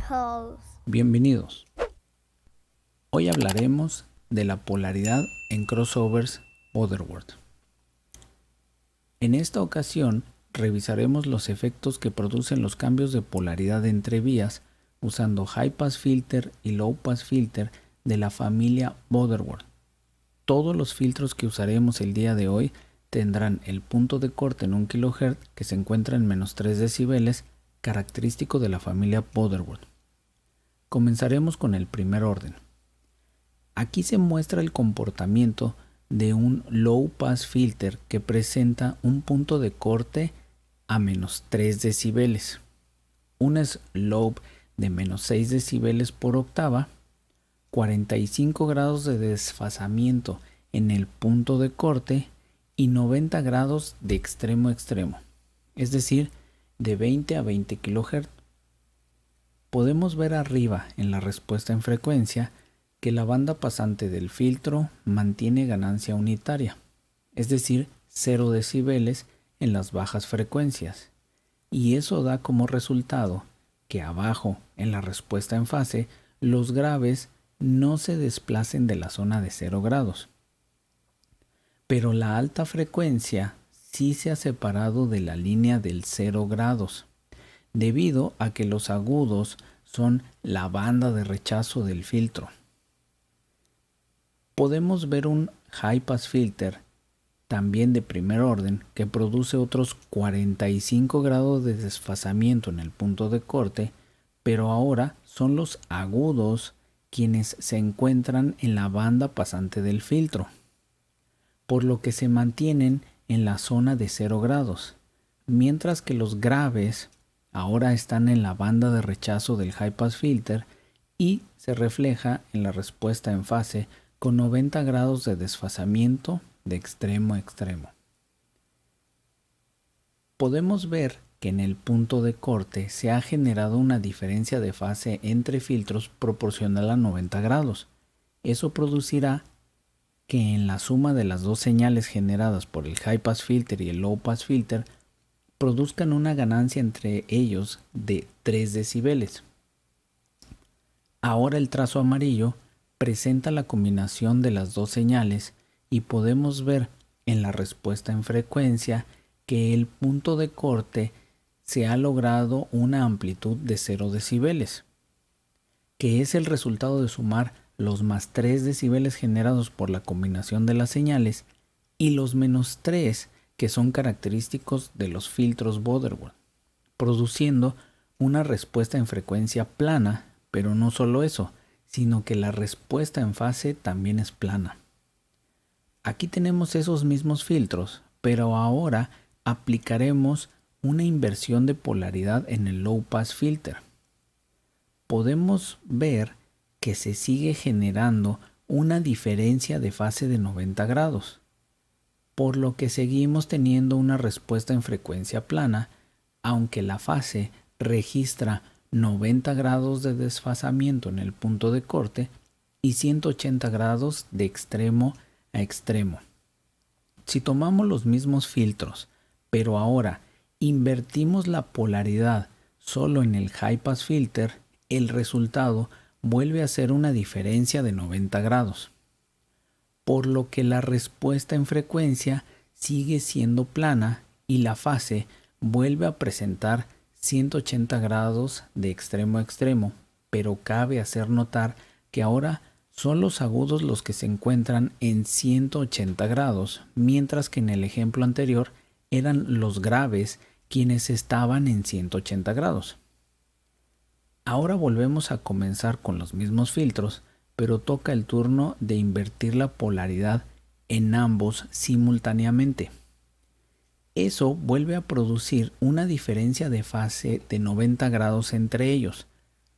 Pulse. Bienvenidos. Hoy hablaremos de la polaridad en crossovers Borderworld. En esta ocasión revisaremos los efectos que producen los cambios de polaridad entre vías usando High Pass Filter y Low Pass Filter de la familia Borderworld. Todos los filtros que usaremos el día de hoy tendrán el punto de corte en 1 kHz que se encuentra en -3 decibeles, característico de la familia Borderworld. Comenzaremos con el primer orden. Aquí se muestra el comportamiento de un Low Pass Filter que presenta un punto de corte a -3 decibeles, un slope de -6 decibeles por octava, 45 grados de desfasamiento en el punto de corte y 90 grados de extremo a extremo, es decir, de 20 a 20 kHz. Podemos ver arriba en la respuesta en frecuencia que la banda pasante del filtro mantiene ganancia unitaria, es decir, 0 decibeles en las bajas frecuencias, y eso da como resultado que abajo en la respuesta en fase los graves no se desplacen de la zona de 0 grados. Pero la alta frecuencia sí se ha separado de la línea del 0 grados, debido a que los agudos son la banda de rechazo del filtro. Podemos ver un High Pass Filter, también de primer orden, que produce otros 45 grados de desfasamiento en el punto de corte, pero ahora son los agudos quienes se encuentran en la banda pasante del filtro, por lo que se mantienen en la zona de 0 grados, mientras que los graves ahora están en la banda de rechazo del High Pass Filter y se refleja en la respuesta en fase con 90 grados de desfasamiento de extremo a extremo. Podemos ver que en el punto de corte se ha generado una diferencia de fase entre filtros proporcional a 90 grados. Eso producirá que en la suma de las dos señales generadas por el High Pass Filter y el Low Pass Filter produzcan una ganancia entre ellos de 3 decibeles. Ahora el trazo amarillo presenta la combinación de las dos señales y podemos ver en la respuesta en frecuencia que el punto de corte se ha logrado una amplitud de 0 decibeles, que es el resultado de sumar los +3 decibeles generados por la combinación de las señales y los -3 que son característicos de los filtros Borderworld, produciendo una respuesta en frecuencia plana, pero no solo eso, sino que la respuesta en fase también es plana. Aquí tenemos esos mismos filtros, pero ahora aplicaremos una inversión de polaridad en el Low Pass Filter. Podemos ver que se sigue generando una diferencia de fase de 90 grados, por lo que seguimos teniendo una respuesta en frecuencia plana, aunque la fase registra 90 grados de desfasamiento en el punto de corte y 180 grados de extremo a extremo. Si tomamos los mismos filtros, pero ahora invertimos la polaridad solo en el High Pass Filter, el resultado vuelve a ser una diferencia de 90 grados, por lo que la respuesta en frecuencia sigue siendo plana y la fase vuelve a presentar 180 grados de extremo a extremo, pero cabe hacer notar que ahora son los agudos los que se encuentran en 180 grados, mientras que en el ejemplo anterior eran los graves quienes estaban en 180 grados. Ahora volvemos a comenzar con los mismos filtros, pero toca el turno de invertir la polaridad en ambos simultáneamente. Eso vuelve a producir una diferencia de fase de 90 grados entre ellos,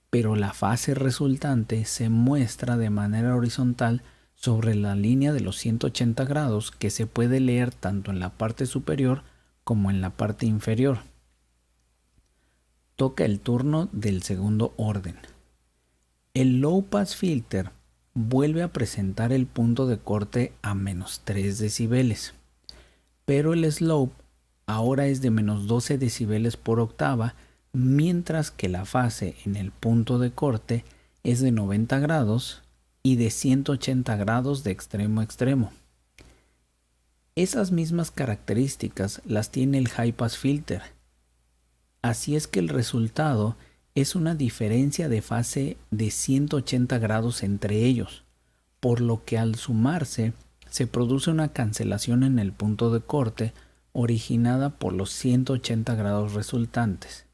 pero la fase resultante se muestra de manera horizontal sobre la línea de los 180 grados que se puede leer tanto en la parte superior como en la parte inferior. Toca el turno del segundo orden. El Low Pass Filter vuelve a presentar el punto de corte a -3 decibeles, pero el slope ahora es de -12 decibeles por octava, mientras que la fase en el punto de corte es de 90 grados y de 180 grados de extremo a extremo. Esas mismas características las tiene el High Pass Filter. Así es que el resultado es una diferencia de fase de 180 grados entre ellos, por lo que al sumarse se produce una cancelación en el punto de corte originada por los 180 grados resultantes.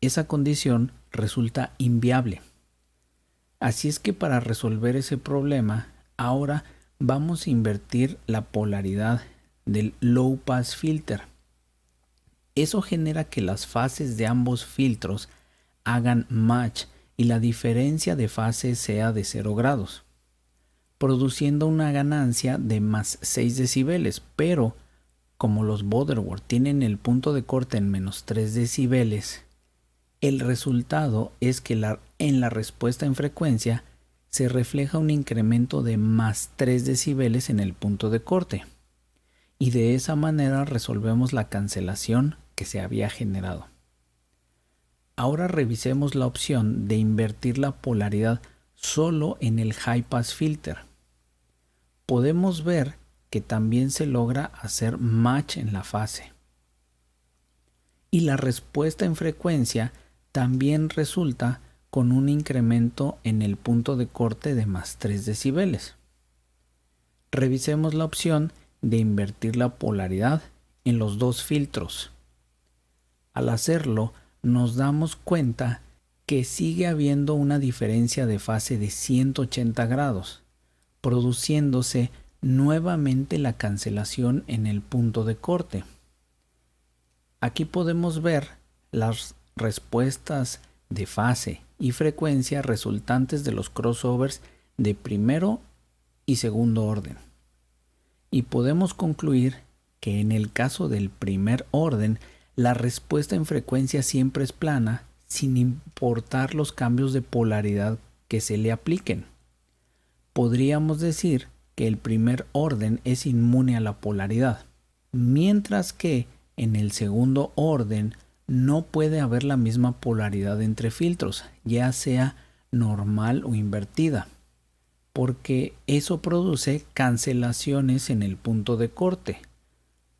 Esa condición resulta inviable. Así es que para resolver ese problema, ahora vamos a invertir la polaridad del Low Pass Filter. Eso genera que las fases de ambos filtros hagan match y la diferencia de fase sea de 0 grados, produciendo una ganancia de más 6 decibeles, pero como los Butterworth tienen el punto de corte en menos 3 decibeles, el resultado es que en la respuesta en frecuencia se refleja un incremento de más 3 decibeles en el punto de corte, y de esa manera resolvemos la cancelación que se había generado. Ahora revisemos la opción de invertir la polaridad solo en el High Pass Filter. Podemos ver que también se logra hacer match en la fase. Y la respuesta en frecuencia también resulta con un incremento en el punto de corte de más 3 decibeles. Revisemos la opción de invertir la polaridad en los dos filtros. Al hacerlo, nos damos cuenta que sigue habiendo una diferencia de fase de 180 grados, produciéndose nuevamente la cancelación en el punto de corte. Aquí podemos ver las respuestas de fase y frecuencia resultantes de los crossovers de primero y segundo orden. Y podemos concluir que en el caso del primer orden, la respuesta en frecuencia siempre es plana, sin importar los cambios de polaridad que se le apliquen. Podríamos decir que el primer orden es inmune a la polaridad, mientras que en el segundo orden no puede haber la misma polaridad entre filtros, ya sea normal o invertida, porque eso produce cancelaciones en el punto de corte,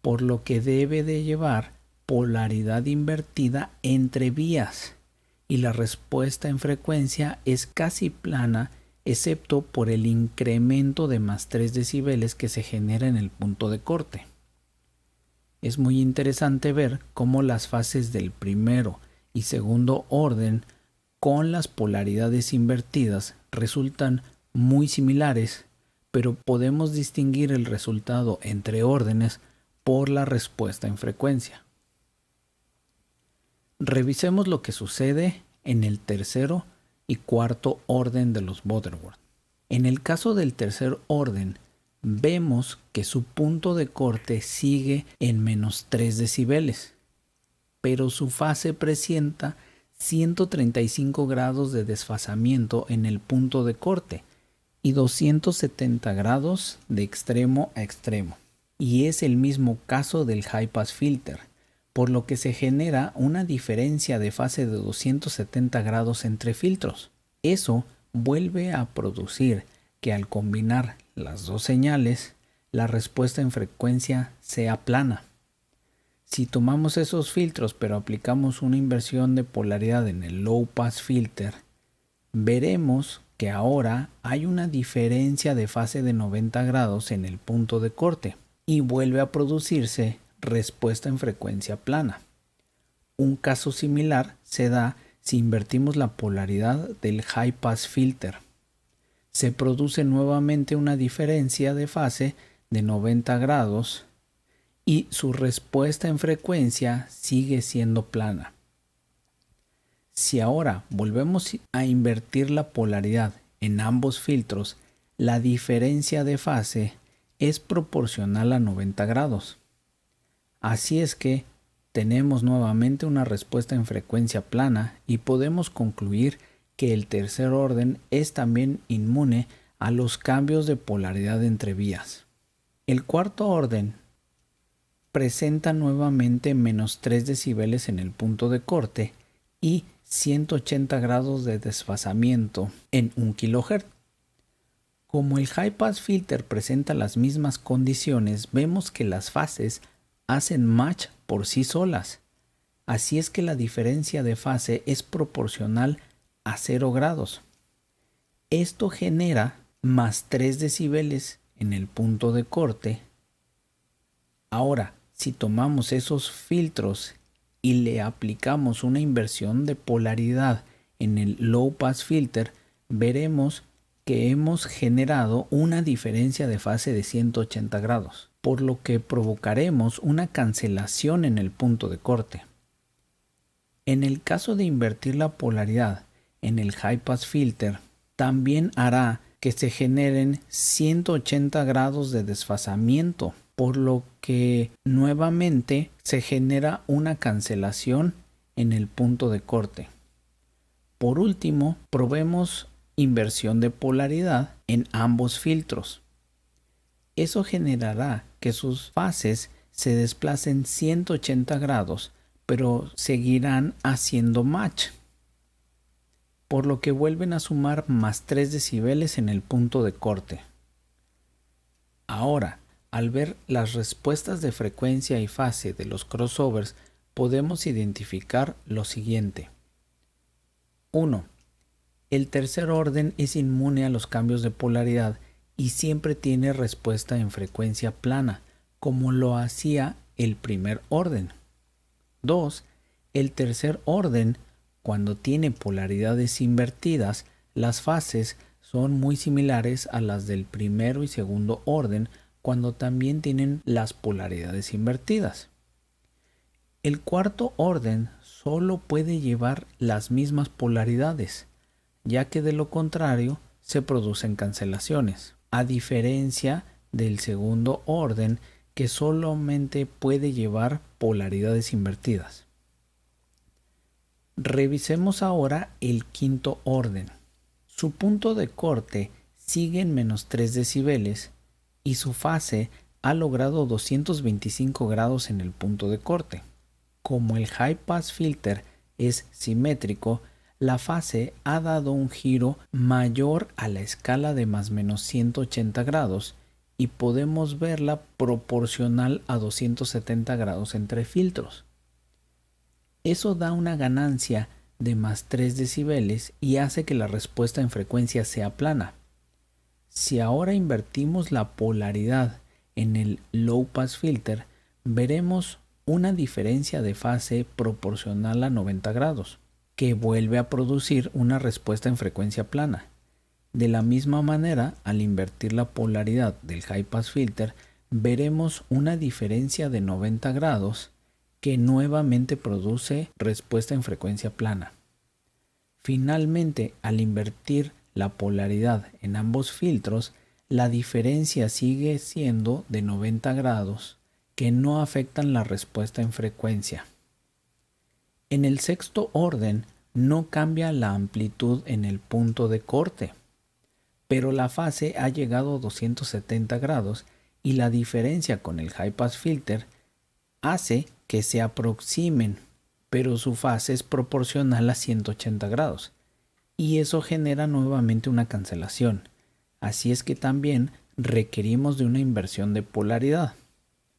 por lo que debe de llevar polaridad invertida entre vías, y la respuesta en frecuencia es casi plana, excepto por el incremento de más 3 decibeles que se genera en el punto de corte. Es muy interesante ver cómo las fases del primero y segundo orden con las polaridades invertidas resultan muy similares, pero podemos distinguir el resultado entre órdenes por la respuesta en frecuencia. Revisemos lo que sucede en el tercero y cuarto orden de los Butterworth. En el caso del tercer orden, vemos que su punto de corte sigue en menos 3 decibeles, pero su fase presenta 135 grados de desfasamiento en el punto de corte y 270 grados de extremo a extremo. Y es el mismo caso del High Pass Filter, por lo que se genera una diferencia de fase de 270 grados entre filtros. Eso vuelve a producir que al combinar las dos señales, la respuesta en frecuencia sea plana. Si tomamos esos filtros pero aplicamos una inversión de polaridad en el Low Pass Filter, veremos que ahora hay una diferencia de fase de 90 grados en el punto de corte y vuelve a producirse respuesta en frecuencia plana. Un caso similar se da si invertimos la polaridad del High Pass Filter. Se produce nuevamente una diferencia de fase de 90 grados y su respuesta en frecuencia sigue siendo plana. Si ahora volvemos a invertir la polaridad en ambos filtros, la diferencia de fase es proporcional a 90 grados. Así es que tenemos nuevamente una respuesta en frecuencia plana y podemos concluir que el tercer orden es también inmune a los cambios de polaridad entre vías. El cuarto orden presenta nuevamente menos 3 decibeles en el punto de corte y 180 grados de desfasamiento en 1 kHz. Como el High Pass Filter presenta las mismas condiciones, vemos que las fases hacen match por sí solas. Así es que la diferencia de fase es proporcional a 0 grados. Esto genera más 3 decibeles en el punto de corte. Ahora, si tomamos esos filtros y le aplicamos una inversión de polaridad en el Low Pass Filter, veremos que hemos generado una diferencia de fase de 180 grados, por lo que provocaremos una cancelación en el punto de corte. En el caso de invertir la polaridad en el High Pass Filter, también hará que se generen 180 grados de desfasamiento, por lo que nuevamente se genera una cancelación en el punto de corte. Por último, probemos inversión de polaridad en ambos filtros. Eso generará que sus fases se desplacen 180 grados, pero seguirán haciendo match, por lo que vuelven a sumar más 3 decibeles en el punto de corte. Ahora, al ver las respuestas de frecuencia y fase de los crossovers, podemos identificar lo siguiente. 1. El tercer orden es inmune a los cambios de polaridad y siempre tiene respuesta en frecuencia plana, como lo hacía el primer orden. 2. El tercer orden, cuando tiene polaridades invertidas, las fases son muy similares a las del primero y segundo orden cuando también tienen las polaridades invertidas. El cuarto orden solo puede llevar las mismas polaridades, ya que de lo contrario se producen cancelaciones, a diferencia del segundo orden que solamente puede llevar polaridades invertidas. Revisemos ahora el quinto orden. Su punto de corte sigue en menos 3 decibeles y su fase ha logrado 225 grados en el punto de corte. Como el High Pass Filter es simétrico, la fase ha dado un giro mayor a la escala de más menos 180 grados y podemos verla proporcional a 270 grados entre filtros. Eso da una ganancia de más 3 decibeles y hace que la respuesta en frecuencia sea plana. Si ahora invertimos la polaridad en el Low Pass Filter, veremos una diferencia de fase proporcional a 90 grados, que vuelve a producir una respuesta en frecuencia plana. De la misma manera, al invertir la polaridad del High Pass Filter, veremos una diferencia de 90 grados que nuevamente produce respuesta en frecuencia plana. Finalmente, al invertir la polaridad en ambos filtros, la diferencia sigue siendo de 90 grados que no afectan la respuesta en frecuencia. En el sexto orden no cambia la amplitud en el punto de corte, pero la fase ha llegado a 270 grados y la diferencia con el High Pass Filter hace que se aproximen, pero su fase es proporcional a 180 grados y eso genera nuevamente una cancelación. Así es que también requerimos de una inversión de polaridad.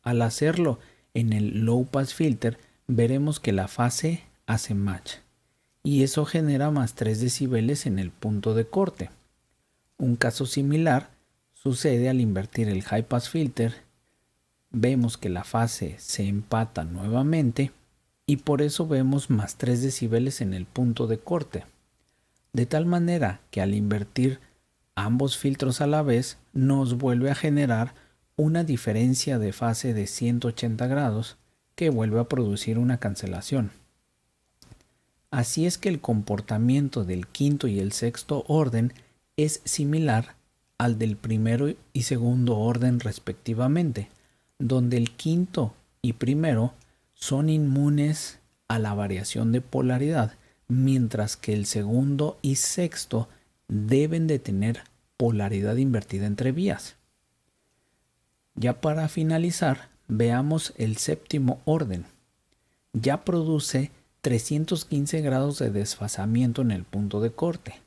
Al hacerlo en el Low Pass Filter, veremos que la fase hace match y eso genera más 3 decibeles en el punto de corte. Un caso similar sucede al invertir el High Pass Filter. Vemos que la fase se empata nuevamente y por eso vemos más 3 decibeles en el punto de corte. De tal manera que al invertir ambos filtros a la vez nos vuelve a generar una diferencia de fase de 180 grados que vuelve a producir una cancelación. Así es que el comportamiento del quinto y el sexto orden es similar al del primero y segundo orden respectivamente, donde el quinto y primero son inmunes a la variación de polaridad, mientras que el segundo y sexto deben de tener polaridad invertida entre vías. Ya para finalizar, veamos el séptimo orden. Ya produce 315 grados de desfasamiento en el punto de corte.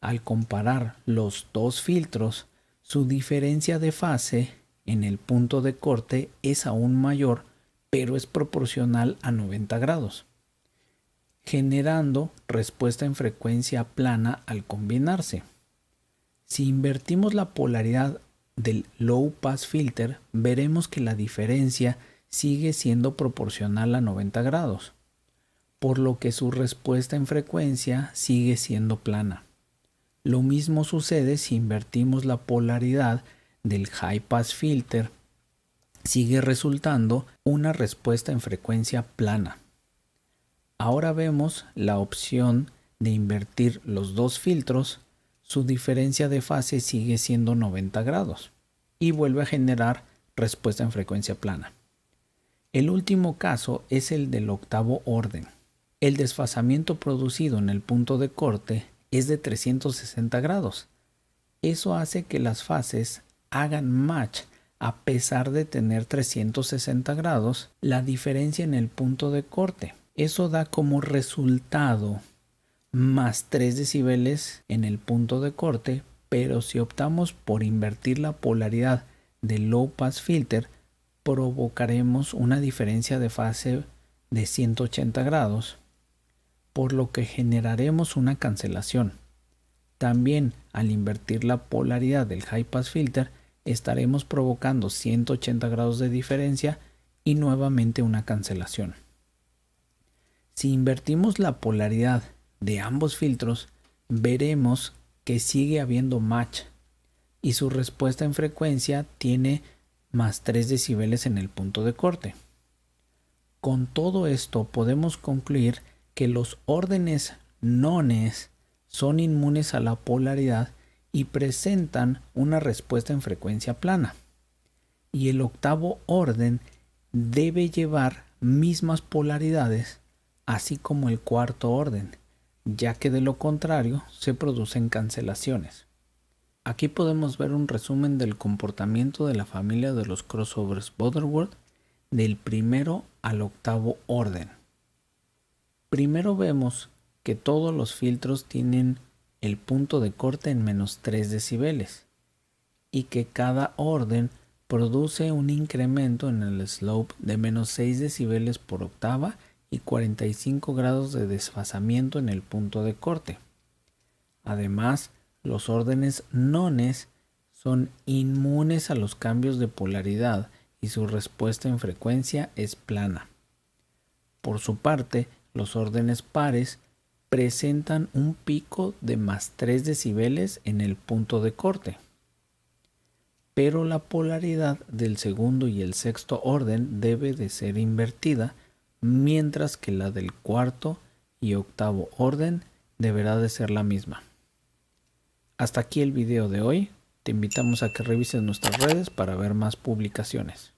Al comparar los dos filtros, su diferencia de fase en el punto de corte es aún mayor, pero es proporcional a 90 grados, generando respuesta en frecuencia plana al combinarse. Si invertimos la polaridad del Low Pass Filter, veremos que la diferencia sigue siendo proporcional a 90 grados, por lo que su respuesta en frecuencia sigue siendo plana. Lo mismo sucede si invertimos la polaridad del High Pass Filter, sigue resultando una respuesta en frecuencia plana. Ahora vemos la opción de invertir los dos filtros, su diferencia de fase sigue siendo 90 grados y vuelve a generar respuesta en frecuencia plana. El último caso es el del octavo orden. El desfasamiento producido en el punto de corte es de 360 grados. Eso hace que las fases hagan match a pesar de tener 360 grados la diferencia en el punto de corte. Eso da como resultado más 3 decibeles en el punto de corte, pero si optamos por invertir la polaridad del Low Pass Filter, provocaremos una diferencia de fase de 180 grados, por lo que generaremos una cancelación. También al invertir la polaridad del High Pass Filter, estaremos provocando 180 grados de diferencia y nuevamente una cancelación. Si invertimos la polaridad de ambos filtros, veremos que sigue habiendo match y su respuesta en frecuencia tiene más 3 decibeles en el punto de corte. Con todo esto podemos concluir que los órdenes nones son inmunes a la polaridad y presentan una respuesta en frecuencia plana. Y el octavo orden debe llevar mismas polaridades, así como el cuarto orden, ya que de lo contrario se producen cancelaciones. Aquí podemos ver un resumen del comportamiento de la familia de los crossovers Butterworth del primero al octavo orden. Primero vemos que todos los filtros tienen el punto de corte en menos 3 decibeles y que cada orden produce un incremento en el slope de menos 6 decibeles por octava y 45 grados de desfasamiento en el punto de corte. Además, los órdenes nones son inmunes a los cambios de polaridad y su respuesta en frecuencia es plana. Por su parte, los órdenes pares presentan un pico de más 3 decibeles en el punto de corte, pero la polaridad del segundo y el sexto orden debe de ser invertida, mientras que la del cuarto y octavo orden deberá de ser la misma. Hasta aquí el video de hoy. Te invitamos a que revises nuestras redes para ver más publicaciones.